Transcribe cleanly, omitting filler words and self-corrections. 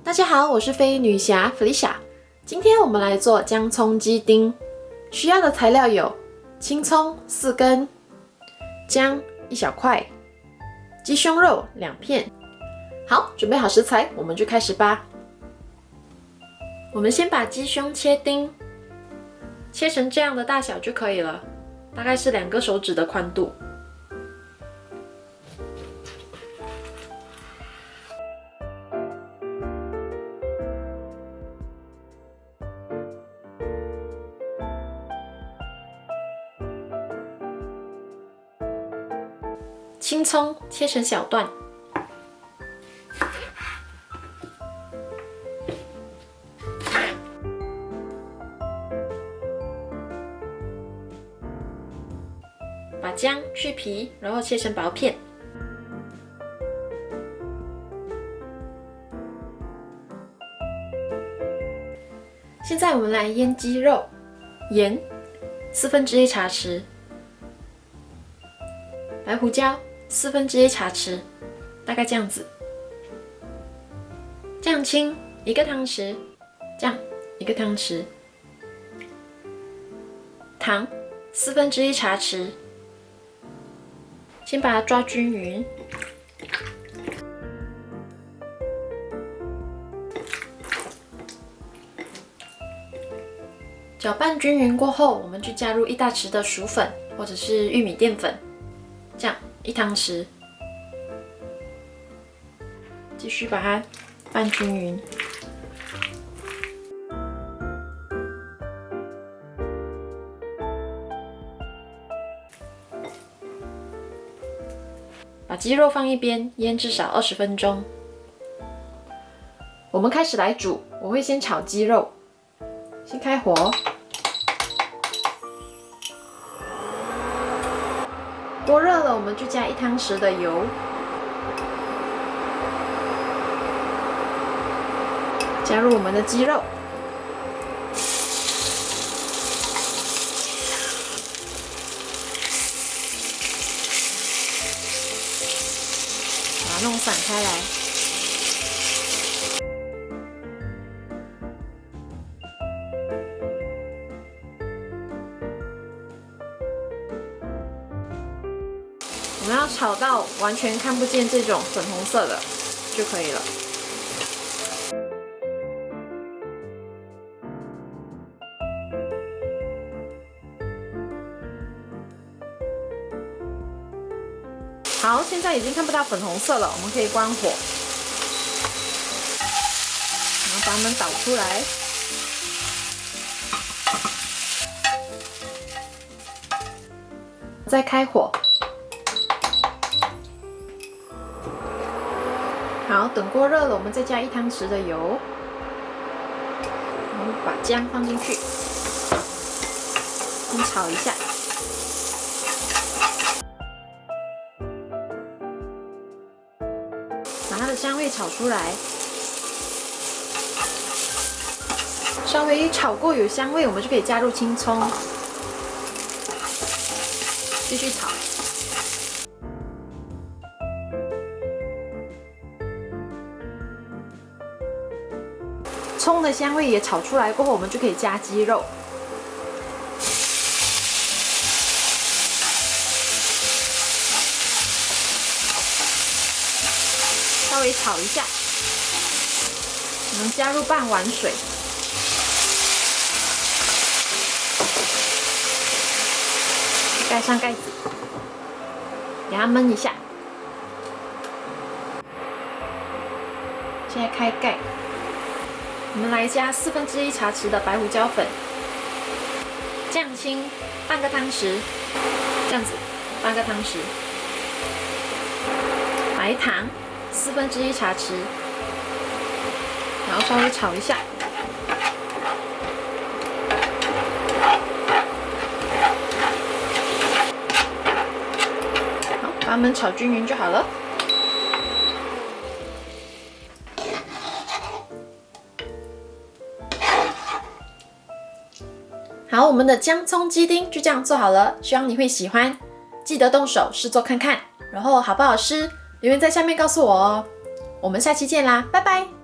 大家好，我是飞女侠 Felicia。今天我们来做姜葱鸡丁，需要的材料有青葱4根、姜1小块、鸡胸肉2片。好，准备好食材，我们就开始吧。我们先把鸡胸切丁，切成这样的大小就可以了，大概是2个手指的宽度。青葱切成小段，把姜去皮，然后切成薄片。现在我们来腌鸡肉，盐1/4茶匙，白胡椒1/4茶匙，大概这样子。酱青1个汤匙，酱1个汤匙，糖1/4茶匙。先把它抓均匀。搅拌均匀过后，我们就加入1大匙的薯粉或者是玉米淀粉，这样1汤匙。继续把它拌均匀。把鸡肉放一边，腌至少20分钟。我们开始来煮，我会先炒鸡肉，先开火，锅热了，我们就加1汤匙的油，加入我们的鸡肉，把它弄散开来。我们要炒到完全看不见这种粉红色的就可以了。好，现在已经看不到粉红色了，我们可以关火，然后把它们倒出来。再开火。好，等锅热了，我们再加1汤匙的油，然后把姜放进去，先炒一下。把它的香味炒出来，稍微炒过有香味，我们就可以加入青葱，继续炒。葱的香味也炒出来过后，我们就可以加鸡肉。稍微炒一下，我们加入半碗水，盖上盖子，给它焖一下。现在开盖，我们来加1/4茶匙的白胡椒粉，酱青半个汤匙，这样子半个汤匙，白糖1/4茶匙，然后稍微炒一下，好，把它们炒均匀就好了。好，我们的姜葱鸡丁就这样做好了，希望你会喜欢，记得动手试做看看，然后好不好吃，留言在下面告诉我哦。我们下期见啦，拜拜。